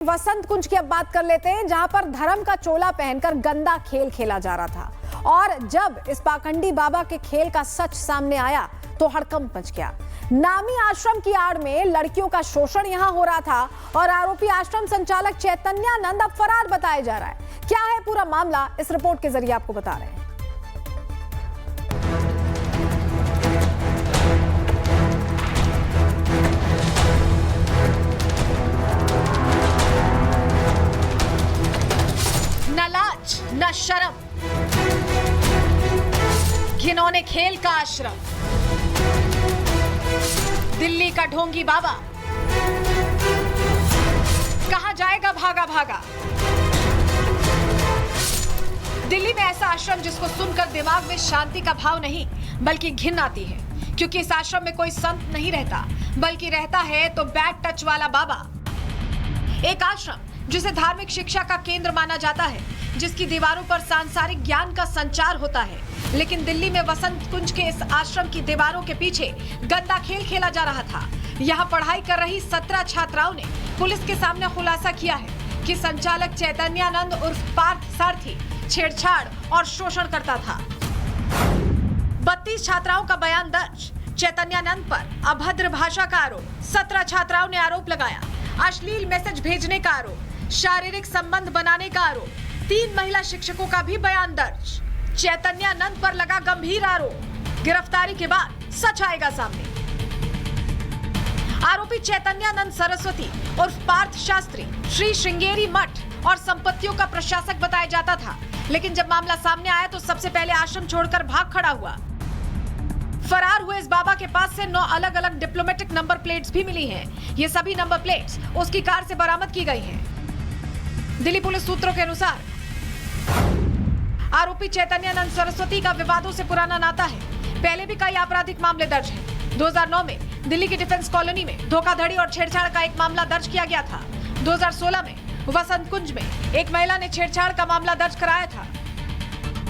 वसंत कुंज की अब बात कर लेते हैं, जहां पर धर्म का चोला पहनकर गंदा खेल खेला जा रहा था और जब इस पाखंडी बाबा के खेल का सच सामने आया तो हड़कंप मच गया। नामी आश्रम की आड़ में लड़कियों का शोषण यहां हो रहा था और आरोपी आश्रम संचालक चैतन्यानंद अब फरार बताया जा रहा है। क्या है पूरा मामला, इस रिपोर्ट के जरिए आपको बता रहे हैं। न लाज न शर्म, घिनौने खेल का आश्रम, दिल्ली का ढोंगी बाबा, कहां जाएगा भागा भागा। दिल्ली में ऐसा आश्रम जिसको सुनकर दिमाग में शांति का भाव नहीं बल्कि घिन आती है, क्योंकि इस आश्रम में कोई संत नहीं रहता बल्कि रहता है तो बैड टच वाला बाबा। एक आश्रम जिसे धार्मिक शिक्षा का केंद्र माना जाता है, जिसकी दीवारों पर सांसारिक ज्ञान का संचार होता है, लेकिन दिल्ली में वसंत कुंज के इस आश्रम की दीवारों के पीछे गंदा खेल खेला जा रहा था। यहाँ पढ़ाई कर रही 17 छात्राओं ने पुलिस के सामने खुलासा किया है कि संचालक चैतन्यानंद उर्फ पार्थ सारथी छेड़छाड़ और शोषण करता था। 32 छात्राओं का बयान दर्ज, चैतन्यानंद पर अभद्र भाषा का आरोप। 17 छात्राओं ने आरोप लगाया, अश्लील मैसेज भेजने का आरोप, शारीरिक संबंध बनाने का आरोप। 3 महिला शिक्षकों का भी बयान दर्ज। चैतन्यानंद पर लगा गंभीर आरोप। गिरफ्तारी के बाद सच आएगा सामने। आरोपी चैतन्यानंद सरस्वती उर्फ पार्थ शास्त्री श्री श्रृंगेरी मठ और संपत्तियों का प्रशासक बताया जाता था, लेकिन जब मामला सामने आया तो सबसे पहले आश्रम छोड़कर भाग खड़ा हुआ। फरार हुए इस बाबा के पास से 9 अलग अलग डिप्लोमेटिक नंबर प्लेट्स भी मिली हैं। ये सभी नंबर प्लेट्स उसकी कार से बरामद की गई हैं। दिल्ली पुलिस सूत्रों के अनुसार आरोपी चैतन्यानंद सरस्वती का विवादों से पुराना नाता है। पहले भी कई आपराधिक मामले दर्ज हैं। 2009 में दिल्ली की डिफेंस कॉलोनी में धोखाधड़ी और छेड़छाड़ का एक मामला दर्ज किया गया था। 2016 में वसंत कुंज में एक महिला ने छेड़छाड़ का मामला दर्ज कराया था।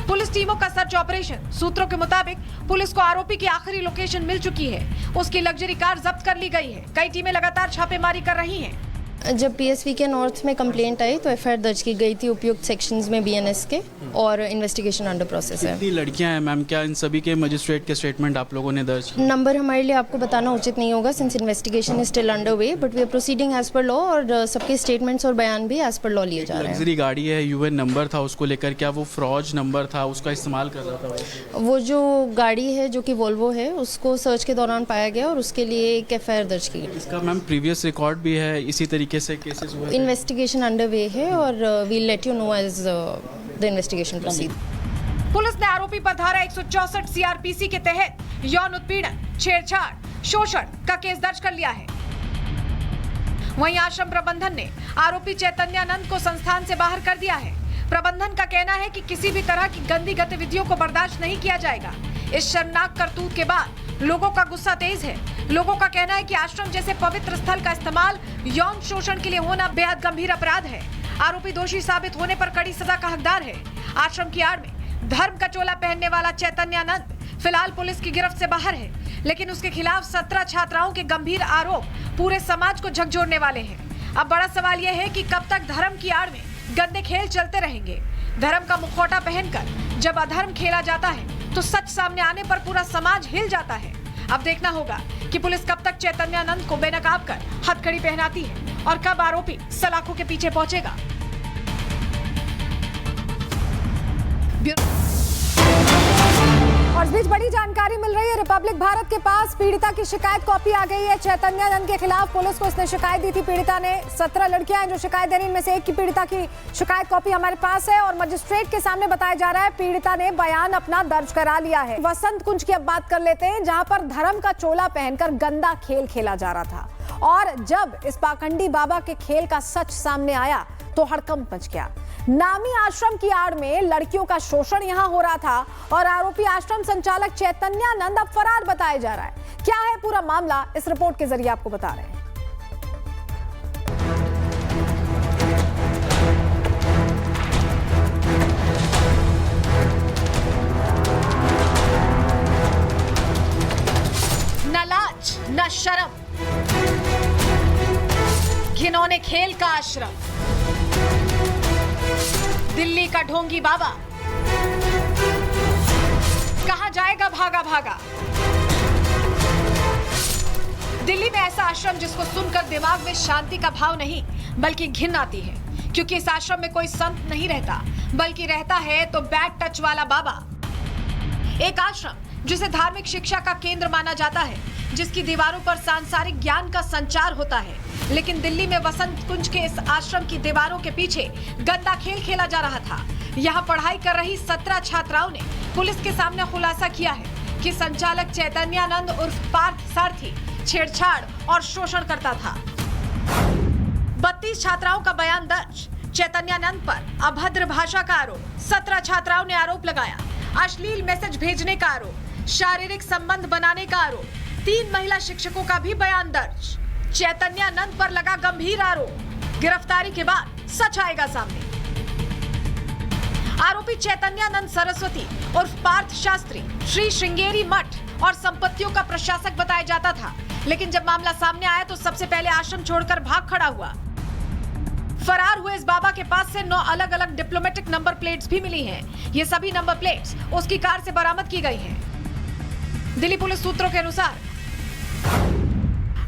पुलिस टीमों का सर्च ऑपरेशन, सूत्रों के मुताबिक पुलिस को आरोपी की आखिरी लोकेशन मिल चुकी है। उसकी लग्जरी कार जब्त कर ली गई है। कई टीमें लगातार छापेमारी कर रही हैं। जब पीएसवी के नॉर्थ में कंप्लेंट आई तो एफआईआर दर्ज की गई थी उपयुक्त सेक्शंस में बीएनएस के, और इन्वेस्टिगेशन अंडर प्रोसेस है। कितनी लड़कियां हैं मैम, क्या इन सभी के मजिस्ट्रेट के स्टेटमेंट आप लोगों ने दर्ज किए? नंबर हमारे लिए आपको बताना उचित नहीं होगा since investigation is still under way, but we are proceeding as per law और सबके स्टेटमेंट्स और बयान भी एज पर लॉ लिए जा रहे हैं। लग्जरी गाड़ी है, यूएन नंबर था उसको लेकर, क्या वो फ्रॉड नंबर था, उसका इस्तेमाल कर रहा था? वो जो गाड़ी है जो कि वोल्वो है, उसको सर्च के दौरान पाया गया और उसके लिए एक एफआईआर दर्ज की गई। इसका मैम प्रीवियस रिकॉर्ड भी है, इसी तरीके से केसेस हुए? इन्वेस्टिगेशन अंडर वे है और we'll let you know as the investigation proceed. Police ने आरोपी पर धारा 164 सीआरपीसी के तहत यौन उत्पीड़न, छेड़छाड़, शोषण का केस दर्ज कर लिया है। वहीं आश्रम प्रबंधन ने आरोपी चैतन्यानंद को संस्थान से बाहर कर दिया है। प्रबंधन का कहना है कि किसी भी तरह की गंदी गतिविधियों को बर्दाश्त नहीं किया जाएगा। इस शर्मनाक करतूत के बाद लोगों का गुस्सा तेज है। लोगों का कहना है कि आश्रम जैसे पवित्र स्थल का इस्तेमाल यौन शोषण के लिए होना बेहद गंभीर अपराध है। आरोपी दोषी साबित होने पर कड़ी सजा का हकदार है। आश्रम की आड़ में धर्म का चोला पहनने वाला चैतन्यानंद फिलहाल पुलिस की गिरफ्त से बाहर है, लेकिन उसके खिलाफ 17 छात्राओं के गंभीर आरोप पूरे समाज को झकझोरने वाले हैं। अब बड़ा सवाल यह है कि कब तक धर्म की आड़ में गंदे खेल चलते रहेंगे। धर्म का मुखौटा पहनकर जब अधर्म खेला जाता है तो सच सामने आने पर पूरा समाज हिल जाता है। अब देखना होगा कि पुलिस कब तक चैतन्यानंद को बेनकाब कर हथकड़ी पहनाती है और कब आरोपी सलाखों के पीछे पहुंचेगा। और इस बीच बड़ी जानकारी मिल रही है, रिपब्लिक भारत के पास पीड़िता की शिकायत कॉपी आ गई है। चैतन्यानंद के खिलाफ पुलिस को इसने शिकायत दी थी। पीड़िता ने 17 लड़कियां हैं जो शिकायत दे रही, इनमें से एक की पीड़िता की शिकायत कॉपी हमारे पास है और मजिस्ट्रेट के सामने बताया जा रहा है पीड़िता ने बयान अपना दर्ज करा लिया है। वसंत कुंज की अब बात कर लेते हैं, जहां पर धर्म का चोला पहनकर गंदा खेल खेला जा रहा था और जब इस पाखंडी बाबा के खेल का सच सामने आया तो हड़कंप मच गया। नामी आश्रम की आड़ में लड़कियों का शोषण यहां हो रहा था और आरोपी आश्रम संचालक चैतन्यानंद अब फरार बताया जा रहा है। क्या है पूरा मामला, इस रिपोर्ट के जरिए आपको बता रहे हैं। न लाज न शर्म, घिनौने खेल का आश्रम, दिल्ली का ढोंगी बाबा, कहां जाएगा भागा भागा। दिल्ली में ऐसा आश्रम जिसको सुनकर दिमाग में शांति का भाव नहीं बल्कि घिन आती है, क्योंकि इस आश्रम में कोई संत नहीं रहता बल्कि रहता है तो बैड टच वाला बाबा। एक आश्रम जिसे धार्मिक शिक्षा का केंद्र माना जाता है, जिसकी दीवारों पर सांसारिक ज्ञान का संचार होता है, लेकिन दिल्ली में वसंत कुंज के इस आश्रम की दीवारों के पीछे गंदा खेल खेला जा रहा था। यहाँ पढ़ाई कर रही 17 छात्राओं ने पुलिस के सामने खुलासा किया है कि संचालक चैतन्यानंद उर्फ पार्थ सारथी छेड़छाड़ और शोषण करता था। 32 छात्राओं का बयान दर्ज, चैतन्यानंद पर अभद्र भाषा का आरोप। 17 छात्राओं ने आरोप लगाया, अश्लील मैसेज भेजने का आरोप, शारीरिक संबंध बनाने का आरोप। 3 महिला शिक्षकों का भी बयान दर्ज। चैतन्यानंद पर लगा गंभीर आरोप। गिरफ्तारी के बाद सच आएगा सामने। आरोपी चैतन्यानंद सरस्वती उर्फ पार्थ शास्त्री श्री श्रृंगेरी मठ और संपत्तियों का प्रशासक बताया जाता था, लेकिन जब मामला सामने आया तो सबसे पहले आश्रम छोड़कर भाग खड़ा हुआ। फरार हुए इस बाबा के पास से 9 अलग अलग डिप्लोमेटिक नंबर प्लेट्स भी मिली हैं। ये सभी नंबर प्लेट्स उसकी कार से बरामद की गई हैं। दिल्ली पुलिस सूत्रों के अनुसार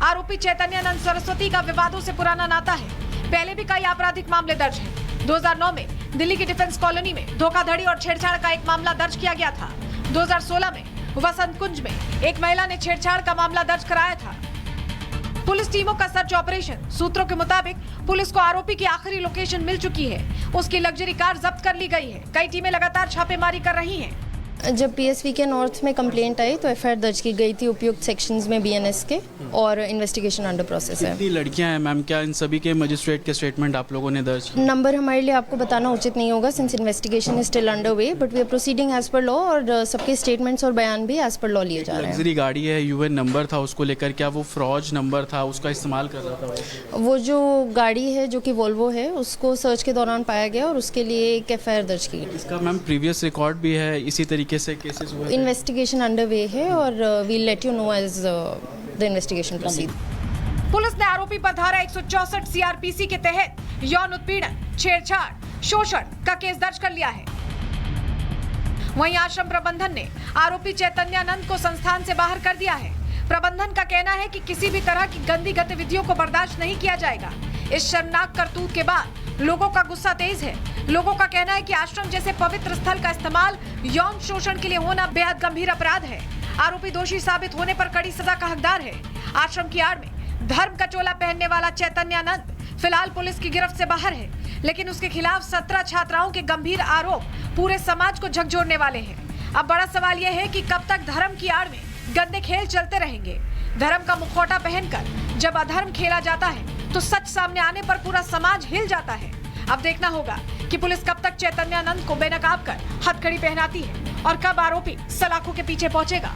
आरोपी चैतन्यानंद सरस्वती का विवादों से पुराना नाता है। पहले भी कई आपराधिक मामले दर्ज हैं। 2009 में दिल्ली की डिफेंस कॉलोनी में धोखाधड़ी और छेड़छाड़ का एक मामला दर्ज किया गया था। 2016 में वसंत कुंज में एक महिला ने छेड़छाड़ का मामला दर्ज कराया था। पुलिस टीमों का सर्च ऑपरेशन, सूत्रों के मुताबिक पुलिस को आरोपी की आखिरी लोकेशन मिल चुकी है। उसकी लग्जरी कार जब्त कर ली गई है। कई टीमें लगातार छापेमारी कर रही हैं। जब पीएसवी के नॉर्थ में कंप्लेंट आई तो एफआईआर दर्ज की गई थी उपयुक्त सेक्शंस में बीएनएस के, और इन्वेस्टिगेशन अंडर प्रोसेस है। कितनी लड़कियां हैं मैम? क्या इन सभी के मजिस्ट्रेट के स्टेटमेंट आप लोगों ने दर्ज किए? नंबर हमारे लिए आपको बताना उचित नहीं होगा since investigation is still under way, but we are proceeding as per law, और सबके स्टेटमेंट्स और बयान भी एज पर लॉ लिए जा रहे हैं। लग्जरी गाड़ी है, यूएन नंबर था उसको लेकर, क्या वो फ्रॉज नंबर था, उसका इस्तेमाल कर रहा था वो जो गाड़ी है जो कि वोल्वो है, उसको सर्च के दौरान पाया गया और उसके लिए एक एफआईआर दर्ज की गई। इसका मैम प्रीवियस रिकॉर्ड भी है, इसी तरीके से केसेस हुए? इन्वेस्टिगेशन अंडर वे है और we'll let you know as the investigation proceed. Police ने आरोपी पर धारा 164 सीआरपीसी के तहत यौन उत्पीड़न, छेड़छाड़, शोषण का केस दर्ज कर लिया है। वहीं आश्रम प्रबंधन ने आरोपी चैतन्यानंद को संस्थान से बाहर कर दिया है। प्रबंधन का कहना है कि किसी भी तरह की गंदी गतिविधियों को बर्दाश्त नहीं किया जाएगा। इस शर्मनाक करतूत के बाद लोगों का गुस्सा तेज है। लोगों का कहना है कि आश्रम जैसे पवित्र स्थल का इस्तेमाल यौन शोषण के लिए होना बेहद गंभीर अपराध है। आरोपी दोषी साबित होने पर कड़ी सजा का हकदार है। आश्रम की आड़ में धर्म का चोला पहनने वाला चैतन्यानंद फिलहाल पुलिस की गिरफ्त से बाहर है, लेकिन उसके खिलाफ 17 छात्राओं के गंभीर आरोप पूरे समाज को झकझोरने वाले हैं। अब बड़ा सवाल यह है कि कब तक धर्म की आड़ में गंदे खेल चलते रहेंगे। धर्म का मुखौटा पहनकर जब अधर्म खेला जाता है तो सच सामने आने पर पूरा समाज हिल जाता है। अब देखना होगा कि पुलिस कब तक चैतन्यानंद को बेनकाब कर हथकड़ी पहनाती है और कब आरोपी सलाखों के पीछे पहुंचेगा।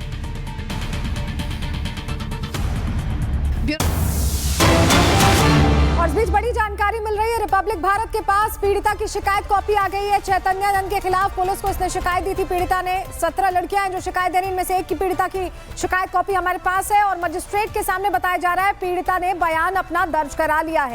और इस बीच बड़ी जानकारी मिल रही है, रिपब्लिक भारत के पास पीड़िता की शिकायत कॉपी आ गई है। चैतन्यानंद के खिलाफ पुलिस को इसने शिकायत दी थी। पीड़िता ने 17 लड़कियां हैं जो शिकायत दे रही, इनमें से एक की पीड़िता की शिकायत कॉपी हमारे पास है और मजिस्ट्रेट के सामने बताया जा रहा है पीड़िता ने बयान अपना दर्ज करा लिया है।